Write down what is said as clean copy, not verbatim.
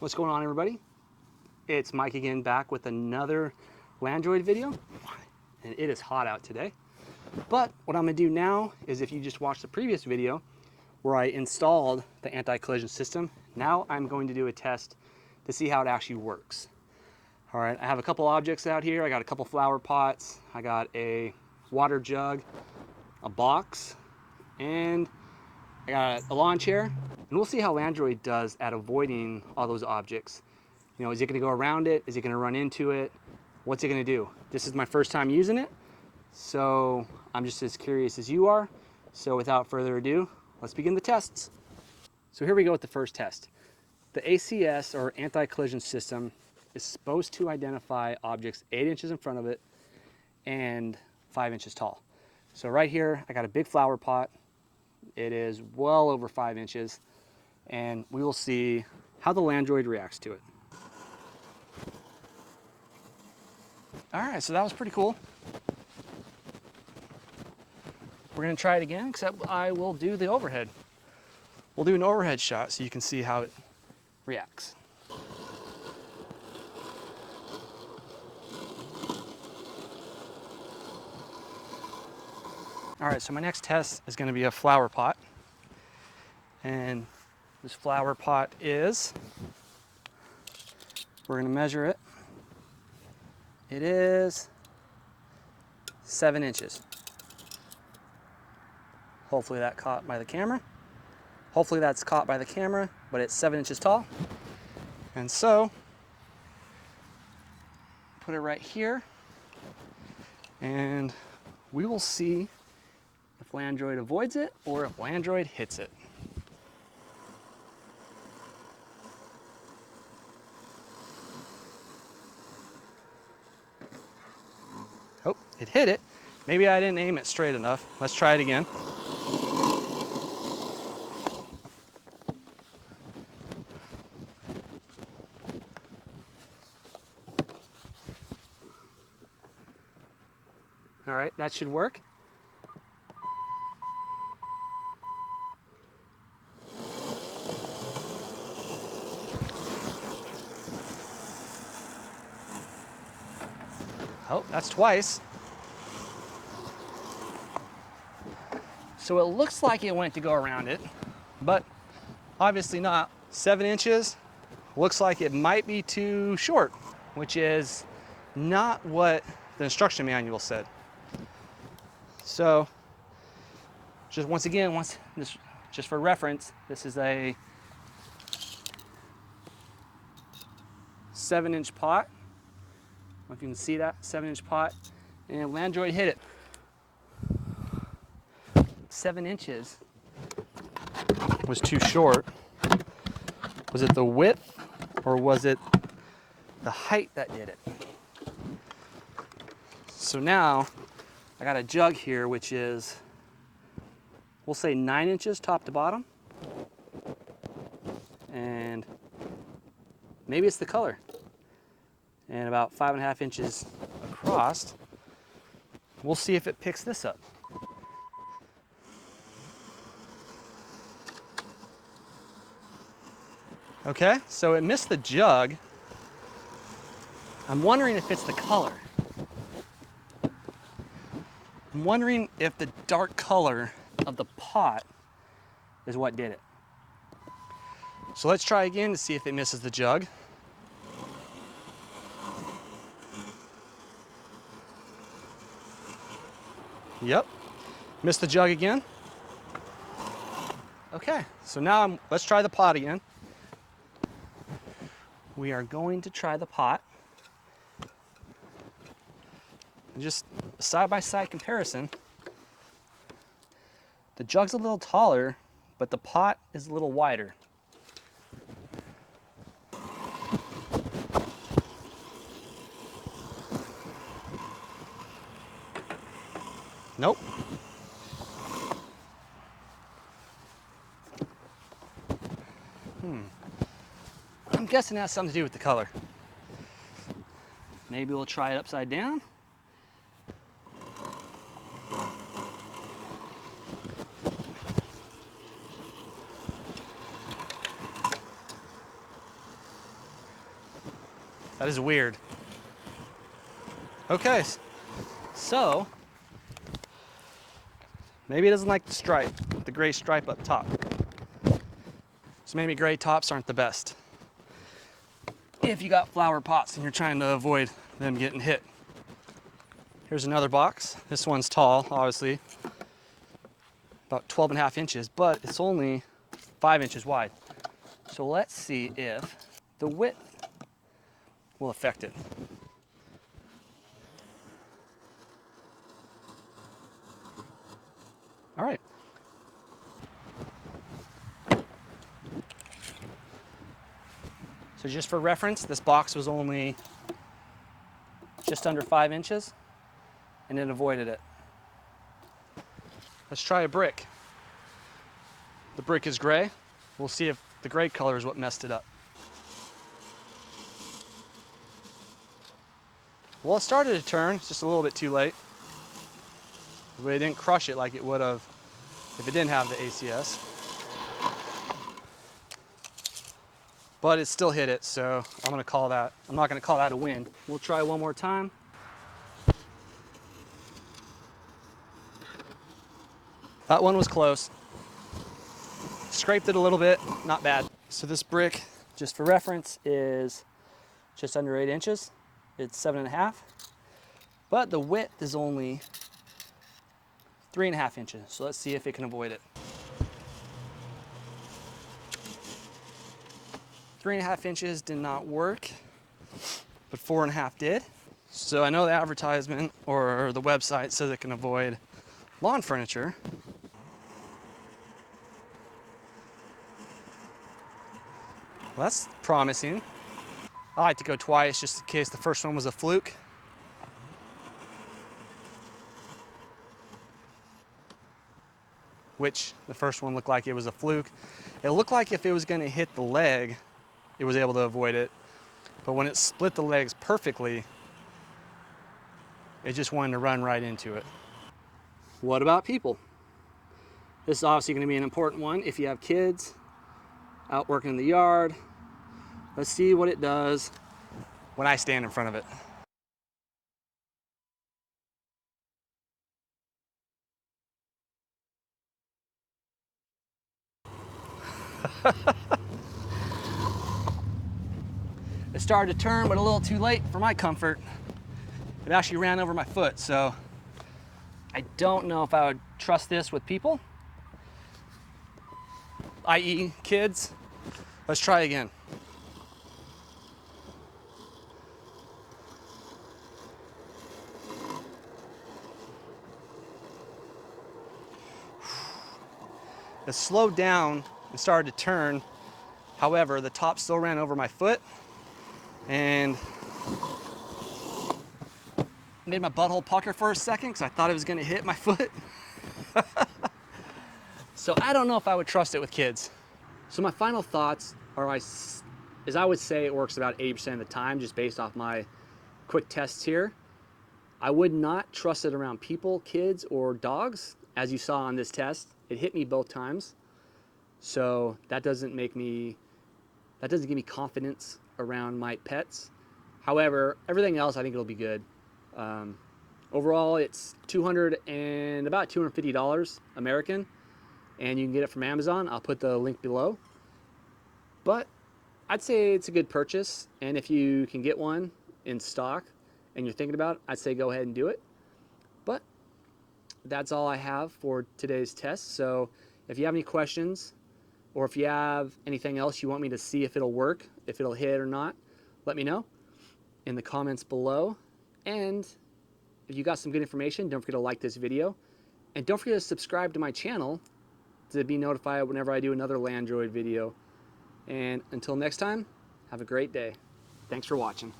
What's going on, everybody? It's Mike again, back with another Landroid video, and it is hot out today. But what I'm gonna do now is, if you just watched the previous video where I installed the anti-collision system, now I'm going to do a test to see how it actually works. All right, I have a couple objects out here. I got a couple flower pots, I got a water jug, a box, and I got a lawn chair, and we'll see how Landroid does at avoiding all those objects. You know, is it gonna go around it? Is it gonna run into it? What's it gonna do? This is my first time using it, so I'm just as curious as you are. So without further ado, let's begin the tests. So here we go with the first test. The ACS, or anti-collision system, is supposed to identify objects 8 inches in front of it and 5 inches tall. So right here, I got a big flower pot. It is well over 5 inches, and we will see how the Landroid reacts to it. All right, so that was pretty cool. We're gonna try it again, except I will do the overhead. We'll do an overhead shot so you can see how it reacts. All right, so my next test is gonna be a flower pot. And this flower pot is, we're gonna measure it. It is 7 inches. Hopefully that caught by the camera. Hopefully that's caught by the camera, but it's 7 inches tall. And so, put it right here, and we will see if Landroid avoids it or if Landroid hits it. Oh, it hit it. Maybe I didn't aim it straight enough. Let's try it again. All right, that should work. Oh, that's twice. So it looks like it went to go around it, but obviously not. 7 inches looks like it might be too short, which is not what the instruction manual said. So just once again, just for reference, this is a 7-inch pot. I don't know if you can see that, 7-inch pot, and Landroid hit it. 7 inches was too short. Was it the width, or was it the height that did it? So now I got a jug here, which is, we'll say 9 inches top to bottom, and maybe it's the color, and about 5.5 inches across. We'll see if it picks this up. Okay, so it missed the jug. I'm wondering if it's the color. I'm wondering if the dark color of the pot is what did it. So let's try again to see if it misses the jug. Yep, missed the jug again. Okay, so now let's try the pot again. We are going to try the pot. Just a side-by-side comparison. The jug's a little taller, but the pot is a little wider. Nope. I'm guessing it has something to do with the color. Maybe we'll try it upside down. That is weird. Okay, so maybe it doesn't like the stripe, the gray stripe up top. So maybe gray tops aren't the best if you got flower pots and you're trying to avoid them getting hit. Here's another box. This one's tall, obviously, about 12.5 inches, but it's only 5 inches wide. So let's see if the width will affect it. All right. So just for reference, this box was only just under 5 inches and it avoided it. Let's try a brick. The brick is gray. We'll see if the gray color is what messed it up. Well, it started to turn, it's just a little bit too late. But it didn't crush it like it would have if it didn't have the ACS. But it still hit it, so I'm not gonna call that a win. We'll try one more time. That one was close. Scraped it a little bit, not bad. So this brick, just for reference, is just under 8 inches. It's 7.5, but the width is only 3.5 inches. So let's see if it can avoid it. 3.5 inches did not work, but 4.5 did. So I know the advertisement or the website says it can avoid lawn furniture. Well, that's promising. I like to go twice just in case the first one was a fluke. Which the first one looked like it was a fluke. It looked like if it was going to hit the leg, it was able to avoid it. But when it split the legs perfectly, it just wanted to run right into it. What about people? This is obviously going to be an important one if you have kids out working in the yard. Let's see what it does when I stand in front of it. It started to turn, but a little too late for my comfort. It actually ran over my foot, so I don't know if I would trust this with people, i.e. kids. Let's try again. It slowed down and started to turn. However, the top still ran over my foot and made my butthole pucker for a second because I thought it was going to hit my foot. So I don't know if I would trust it with kids. So my final thoughts are, is I would say it works about 80% of the time, just based off my quick tests here. I would not trust it around people, kids, or dogs. As you saw on this test, it hit me both times. So that doesn't give me confidence around my pets. However, everything else, I think it'll be good. Overall, it's about $250 American, and you can get it from Amazon. I'll put the link below. But I'd say it's a good purchase, and if you can get one in stock and you're thinking about it, I'd say go ahead and do it. But that's all I have for today's test. So if you have any questions, or if you have anything else you want me to see if it'll work, if it'll hit or not, let me know in the comments below. And if you got some good information, don't forget to like this video. And don't forget to subscribe to my channel to be notified whenever I do another Landroid video. And until next time, have a great day. Thanks for watching.